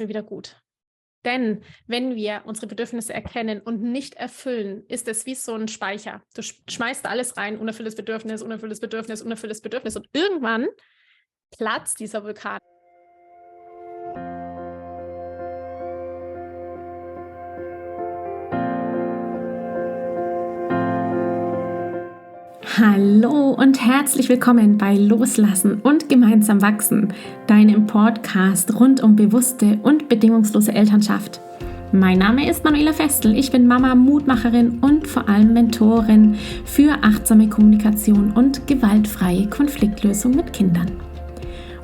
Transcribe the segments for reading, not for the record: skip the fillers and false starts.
mir wieder gut. Denn wenn wir unsere Bedürfnisse erkennen und nicht erfüllen, ist es wie so ein Speicher. Du schmeißt alles rein, unerfülltes Bedürfnis, unerfülltes Bedürfnis, unerfülltes Bedürfnis. Und irgendwann platzt dieser Vulkan. Hallo und herzlich willkommen bei Loslassen und gemeinsam wachsen, deinem Podcast rund um bewusste und bedingungslose Elternschaft. Mein Name ist Manuela Festel, ich bin Mama, Mutmacherin und vor allem Mentorin für achtsame Kommunikation und gewaltfreie Konfliktlösung mit Kindern.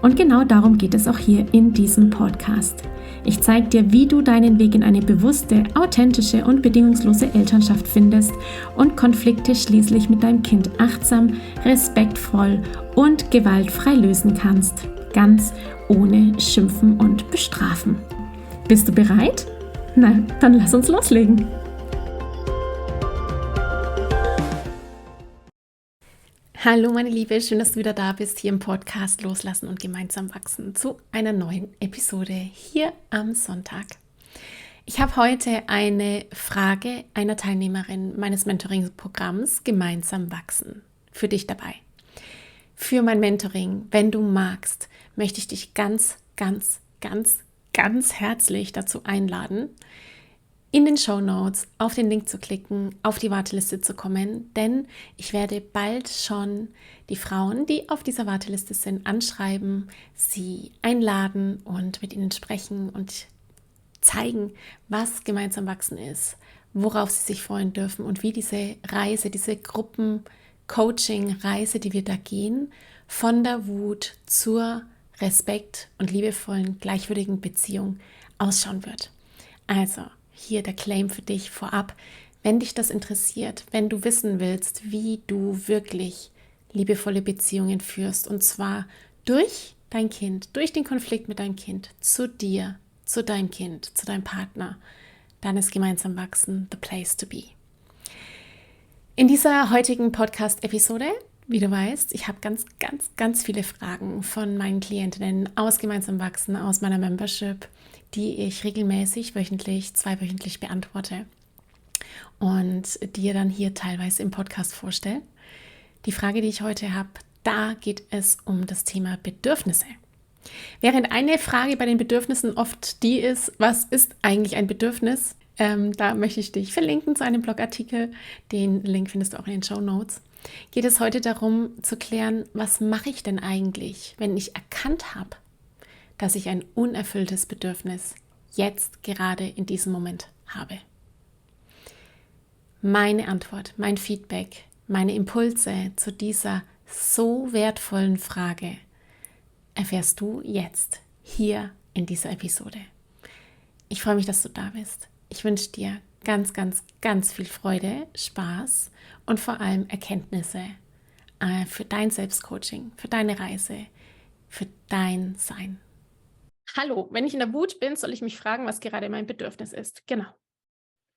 Und genau darum geht es auch hier in diesem Podcast. Ich zeige dir, wie du deinen Weg in eine bewusste, authentische und bedingungslose Elternschaft findest und Konflikte schließlich mit deinem Kind achtsam, respektvoll und gewaltfrei lösen kannst. Ganz ohne Schimpfen und Bestrafen. Bist du bereit? Na, dann lass uns loslegen. Hallo meine Liebe, schön, dass du wieder da bist hier im Podcast Loslassen und gemeinsam wachsen zu einer neuen Episode hier am Sonntag. Ich habe heute eine Frage einer Teilnehmerin meines Mentoring-Programms Gemeinsam wachsen für dich dabei. Für mein Mentoring, wenn du magst, möchte ich dich ganz herzlich dazu einladen, in den Shownotes auf den Link zu klicken, auf die Warteliste zu kommen, denn ich werde bald schon die Frauen, die auf dieser Warteliste sind, anschreiben, sie einladen und mit ihnen sprechen und zeigen, was gemeinsam wachsen ist, worauf sie sich freuen dürfen und wie diese Reise, diese Gruppen-Coaching-Reise, die wir da gehen, von der Wut zur Respekt- und liebevollen, gleichwürdigen Beziehung ausschauen wird. Also, hier der Claim für dich vorab. Wenn dich das interessiert, wenn du wissen willst, wie du wirklich liebevolle Beziehungen führst, und zwar durch dein Kind, durch den Konflikt mit deinem Kind, zu dir, zu deinem Kind, zu deinem Partner, dann ist gemeinsam wachsen the place to be. In dieser heutigen Podcast-Episode, wie du weißt, ich habe ganz viele Fragen von meinen Klientinnen aus gemeinsam wachsen, aus meiner Membership, die ich regelmäßig, wöchentlich, zweiwöchentlich beantworte und dir dann hier teilweise im Podcast vorstelle. Die Frage, die ich heute habe, da geht es um das Thema Bedürfnisse. Während eine Frage bei den Bedürfnissen oft die ist, was ist eigentlich ein Bedürfnis? Da möchte ich dich verlinken zu einem Blogartikel. Den Link findest du auch in den Shownotes. Geht es heute darum zu klären, was mache ich denn eigentlich, wenn ich erkannt habe, dass ich ein unerfülltes Bedürfnis jetzt gerade in diesem Moment habe. Meine Antwort, mein Feedback, meine Impulse zu dieser so wertvollen Frage erfährst du jetzt hier in dieser Episode. Ich freue mich, dass du da bist. Ich wünsche dir ganz viel Freude, Spaß und vor allem Erkenntnisse für dein Selbstcoaching, für deine Reise, für dein Sein. Hallo, wenn ich in der Wut bin, soll ich mich fragen, was gerade mein Bedürfnis ist. Genau.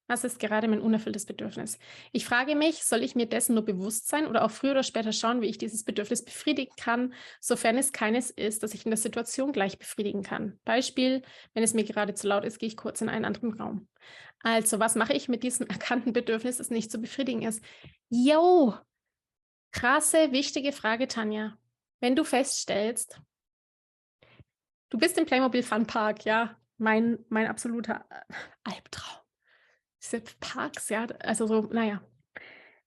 Was ist gerade mein unerfülltes Bedürfnis? Ich frage mich, soll ich mir dessen nur bewusst sein oder auch früher oder später schauen, wie ich dieses Bedürfnis befriedigen kann, sofern es keines ist, das ich in der Situation gleich befriedigen kann. Beispiel, wenn es mir gerade zu laut ist, gehe ich kurz in einen anderen Raum. Also, was mache ich mit diesem erkannten Bedürfnis, das nicht zu befriedigen ist? Jo, krasse, wichtige Frage, Tanja. Wenn du feststellst, du bist im Playmobil Fun Park, ja, mein absoluter Albtraum. Diese Parks, ja, also so, naja.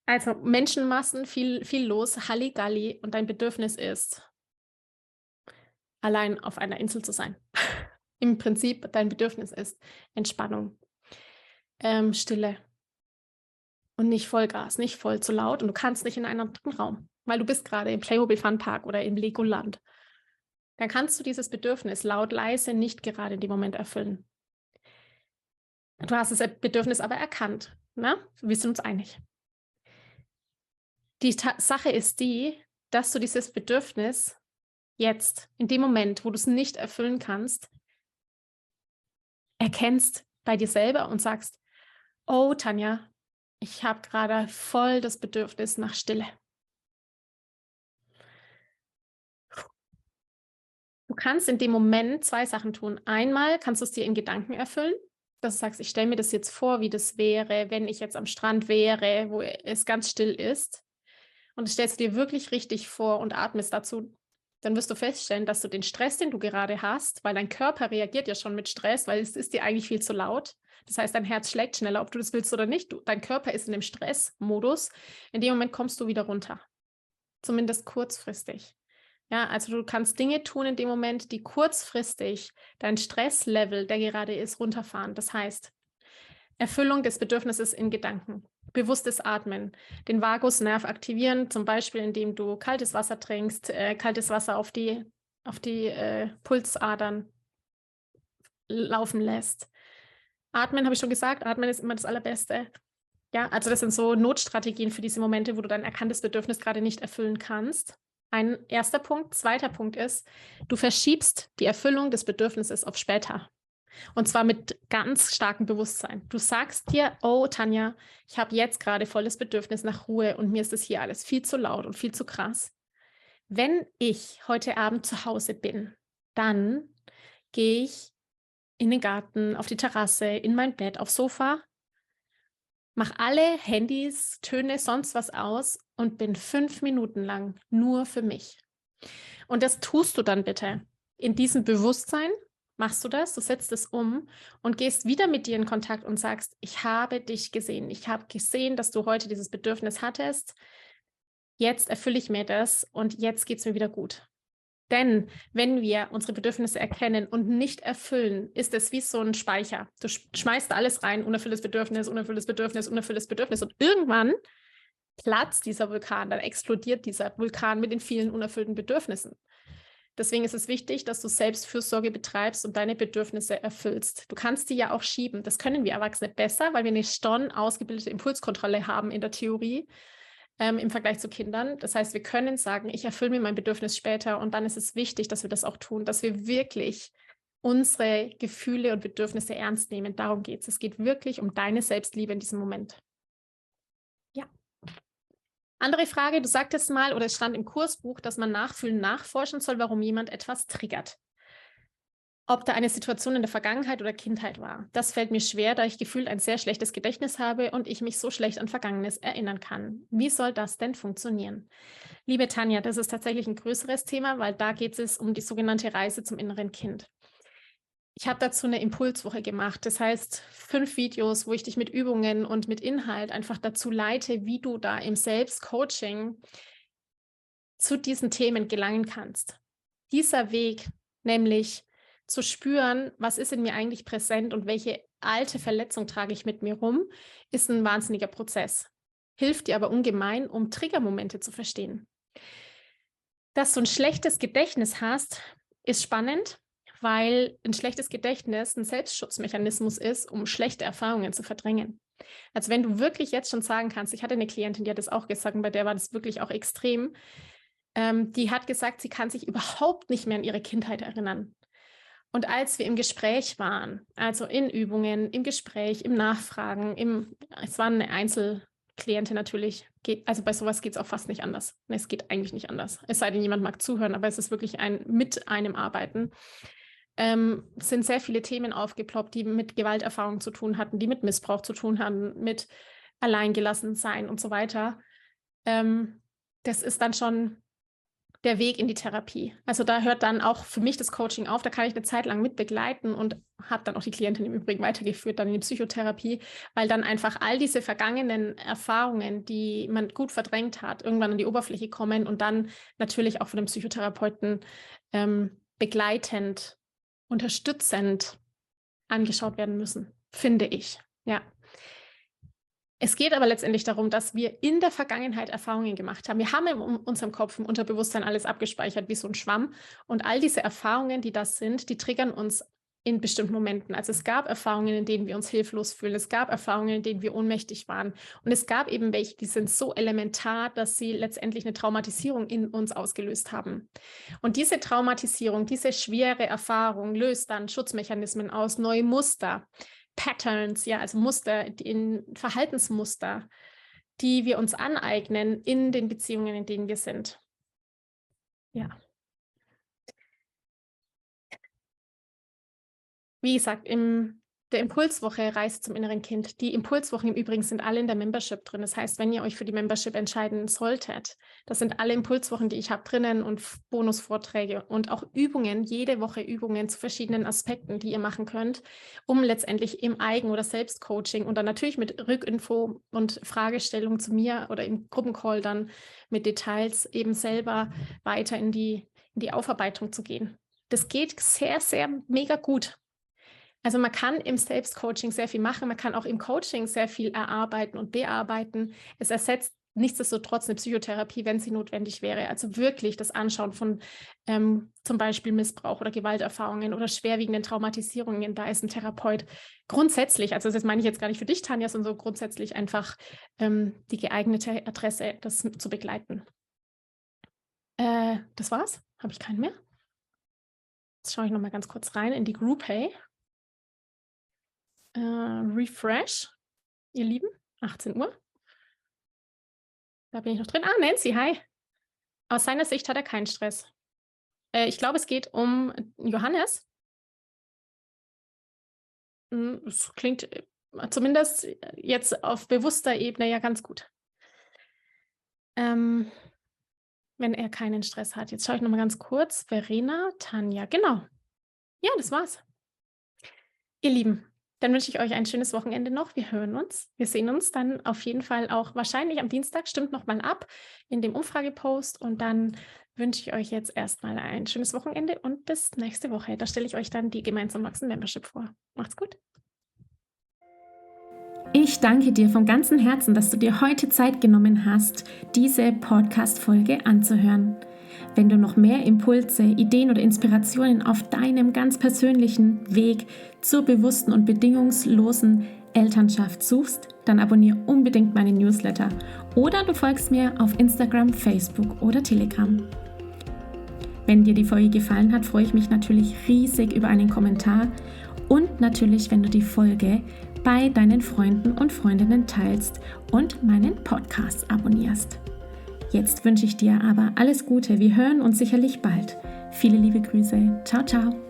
Also Menschenmassen, viel los, Halligalli und dein Bedürfnis ist, allein auf einer Insel zu sein. Im Prinzip, dein Bedürfnis ist Entspannung, Stille und nicht Vollgas, nicht voll zu laut und du kannst nicht in einen anderen Raum, weil du bist gerade im Playmobil Fun Park oder im Legoland. Dann kannst du dieses Bedürfnis laut, leise nicht gerade in dem Moment erfüllen. Du hast das Bedürfnis aber erkannt, ne? Wir sind uns einig. Die Sache ist die, dass du dieses Bedürfnis jetzt, in dem Moment, wo du es nicht erfüllen kannst, erkennst bei dir selber und sagst, oh Tanja, ich habe gerade voll das Bedürfnis nach Stille. Du kannst in dem Moment 2 Sachen tun. Einmal kannst du es dir in Gedanken erfüllen, dass du sagst, ich stelle mir das jetzt vor, wie das wäre, wenn ich jetzt am Strand wäre, wo es ganz still ist. Und das stellst du dir wirklich richtig vor und atmest dazu. Dann wirst du feststellen, dass du den Stress, den du gerade hast, weil dein Körper reagiert ja schon mit Stress, weil es ist dir eigentlich viel zu laut. Das heißt, dein Herz schlägt schneller, ob du das willst oder nicht. Dein Körper ist in dem Stressmodus. In dem Moment kommst du wieder runter. Zumindest kurzfristig. Ja, also du kannst Dinge tun in dem Moment, die kurzfristig dein Stresslevel, der gerade ist, runterfahren. Das heißt, Erfüllung des Bedürfnisses in Gedanken, bewusstes Atmen, den Vagusnerv aktivieren, zum Beispiel indem du kaltes Wasser trinkst, kaltes Wasser auf die Pulsadern laufen lässt. Atmen, habe ich schon gesagt, atmen ist immer das Allerbeste. Ja, also das sind so Notstrategien für diese Momente, wo du dein erkanntes Bedürfnis gerade nicht erfüllen kannst. Ein erster Punkt. Zweiter Punkt ist, du verschiebst die Erfüllung des Bedürfnisses auf später. Und zwar mit ganz starkem Bewusstsein. Du sagst dir, oh Tanja, ich habe jetzt gerade volles Bedürfnis nach Ruhe und mir ist das hier alles viel zu laut und viel zu krass. Wenn ich heute Abend zu Hause bin, dann gehe ich in den Garten, auf die Terrasse, in mein Bett, aufs Sofa, mach alle Handys, Töne, sonst was aus und bin 5 Minuten lang nur für mich. Und das tust du dann bitte. In diesem Bewusstsein machst du das, du setzt es um und gehst wieder mit dir in Kontakt und sagst, ich habe dich gesehen. Ich habe gesehen, dass du heute dieses Bedürfnis hattest. Jetzt erfülle ich mir das und jetzt geht es mir wieder gut. Denn wenn wir unsere Bedürfnisse erkennen und nicht erfüllen, ist es wie so ein Speicher. Du schmeißt alles rein, unerfülltes Bedürfnis, unerfülltes Bedürfnis, unerfülltes Bedürfnis. Und irgendwann platzt dieser Vulkan, dann explodiert dieser Vulkan mit den vielen unerfüllten Bedürfnissen. Deswegen ist es wichtig, dass du Selbstfürsorge betreibst und deine Bedürfnisse erfüllst. Du kannst die ja auch schieben. Das können wir Erwachsene besser, weil wir eine schon ausgebildete Impulskontrolle haben in der Theorie. Im Vergleich zu Kindern. Das heißt, wir können sagen, ich erfülle mir mein Bedürfnis später und dann ist es wichtig, dass wir das auch tun, dass wir wirklich unsere Gefühle und Bedürfnisse ernst nehmen. Darum geht es. Es geht wirklich um deine Selbstliebe in diesem Moment. Ja. Andere Frage, du sagtest mal, oder es stand im Kursbuch, dass man nachfühlen, nachforschen soll, warum jemand etwas triggert. Ob da eine Situation in der Vergangenheit oder Kindheit war. Das fällt mir schwer, da ich gefühlt ein sehr schlechtes Gedächtnis habe und ich mich so schlecht an Vergangenes erinnern kann. Wie soll das denn funktionieren? Liebe Tanja, das ist tatsächlich ein größeres Thema, weil da geht es um die sogenannte Reise zum inneren Kind. Ich habe dazu eine Impulswoche gemacht. Das heißt, 5 Videos, wo ich dich mit Übungen und mit Inhalt einfach dazu leite, wie du da im Selbstcoaching zu diesen Themen gelangen kannst. Dieser Weg, nämlich zu spüren, was ist in mir eigentlich präsent und welche alte Verletzung trage ich mit mir rum, ist ein wahnsinniger Prozess. Hilft dir aber ungemein, um Triggermomente zu verstehen. Dass du ein schlechtes Gedächtnis hast, ist spannend, weil ein schlechtes Gedächtnis ein Selbstschutzmechanismus ist, um schlechte Erfahrungen zu verdrängen. Also wenn du wirklich jetzt schon sagen kannst, ich hatte eine Klientin, die hat das auch gesagt und bei der war das wirklich auch extrem, die hat gesagt, sie kann sich überhaupt nicht mehr an ihre Kindheit erinnern. Und als wir im Gespräch waren, also in Übungen, im Gespräch, im Nachfragen, es war eine Einzelklientin natürlich, also bei sowas geht es auch fast nicht anders. Es geht eigentlich nicht anders. Es sei denn, jemand mag zuhören, aber es ist wirklich mit einem Arbeiten. Sind sehr viele Themen aufgeploppt, die mit Gewalterfahrung zu tun hatten, die mit Missbrauch zu tun haben, mit Alleingelassensein und so weiter. Das ist dann schon der Weg in die Therapie. Also da hört dann auch für mich das Coaching auf, da kann ich eine Zeit lang mit begleiten und habe dann auch die Klientin im Übrigen weitergeführt, dann in die Psychotherapie, weil dann einfach all diese vergangenen Erfahrungen, die man gut verdrängt hat, irgendwann an die Oberfläche kommen und dann natürlich auch von dem Psychotherapeuten begleitend, unterstützend angeschaut werden müssen, finde ich. Ja. Es geht aber letztendlich darum, dass wir in der Vergangenheit Erfahrungen gemacht haben. Wir haben in unserem Kopf, im Unterbewusstsein alles abgespeichert wie so ein Schwamm. Und all diese Erfahrungen, die das sind, die triggern uns in bestimmten Momenten. Also es gab Erfahrungen, in denen wir uns hilflos fühlen. Es gab Erfahrungen, in denen wir ohnmächtig waren. Und es gab eben welche, die sind so elementar, dass sie letztendlich eine Traumatisierung in uns ausgelöst haben. Und diese Traumatisierung, diese schwere Erfahrung löst dann Schutzmechanismen aus, neue Muster. Patterns, ja, also Muster, in Verhaltensmuster, die wir uns aneignen in den Beziehungen, in denen wir sind. Ja. Wie gesagt, der Impulswoche Reise zum inneren Kind. Die Impulswochen im Übrigen sind alle in der Membership drin. Das heißt, wenn ihr euch für die Membership entscheiden solltet, das sind alle Impulswochen, die ich habe drinnen und Bonusvorträge und auch Übungen, jede Woche Übungen zu verschiedenen Aspekten, die ihr machen könnt, um letztendlich im Eigen- oder Selbstcoaching und dann natürlich mit Rückinfo und Fragestellung zu mir oder im Gruppencall dann mit Details eben selber weiter in die Aufarbeitung zu gehen. Das geht sehr, sehr mega gut. Also man kann im Selbstcoaching sehr viel machen, man kann auch im Coaching sehr viel erarbeiten und bearbeiten. Es ersetzt nichtsdestotrotz eine Psychotherapie, wenn sie notwendig wäre. Also wirklich das Anschauen von zum Beispiel Missbrauch oder Gewalterfahrungen oder schwerwiegenden Traumatisierungen. Da ist ein Therapeut grundsätzlich, also das meine ich jetzt gar nicht für dich, Tanja, sondern so grundsätzlich einfach die geeignete Adresse, das zu begleiten. Das war's? Habe ich keinen mehr? Jetzt schaue ich noch mal ganz kurz rein in die GroupHey. Refresh, ihr Lieben, 18 Uhr. Da bin ich noch drin. Nancy, hi. Aus seiner Sicht hat er keinen Stress. Ich glaube, es geht um Johannes. Es klingt zumindest jetzt auf bewusster Ebene ja ganz gut. Wenn er keinen Stress hat. Jetzt schaue ich noch mal ganz kurz. Verena, Tanja, genau. Ja, das war's. Ihr Lieben, dann wünsche ich euch ein schönes Wochenende noch. Wir hören uns. Wir sehen uns dann auf jeden Fall auch wahrscheinlich am Dienstag. Stimmt noch mal ab in dem Umfragepost. Und dann wünsche ich euch jetzt erstmal ein schönes Wochenende und bis nächste Woche. Da stelle ich euch dann die Gemeinsam wachsen Membership vor. Macht's gut. Ich danke dir von ganzem Herzen, dass du dir heute Zeit genommen hast, diese Podcast-Folge anzuhören. Wenn du noch mehr Impulse, Ideen oder Inspirationen auf deinem ganz persönlichen Weg zur bewussten und bedingungslosen Elternschaft suchst, dann abonniere unbedingt meinen Newsletter oder du folgst mir auf Instagram, Facebook oder Telegram. Wenn dir die Folge gefallen hat, freue ich mich natürlich riesig über einen Kommentar und natürlich, wenn du die Folge bei deinen Freunden und Freundinnen teilst und meinen Podcast abonnierst. Jetzt wünsche ich dir aber alles Gute. Wir hören uns sicherlich bald. Viele liebe Grüße. Ciao, ciao.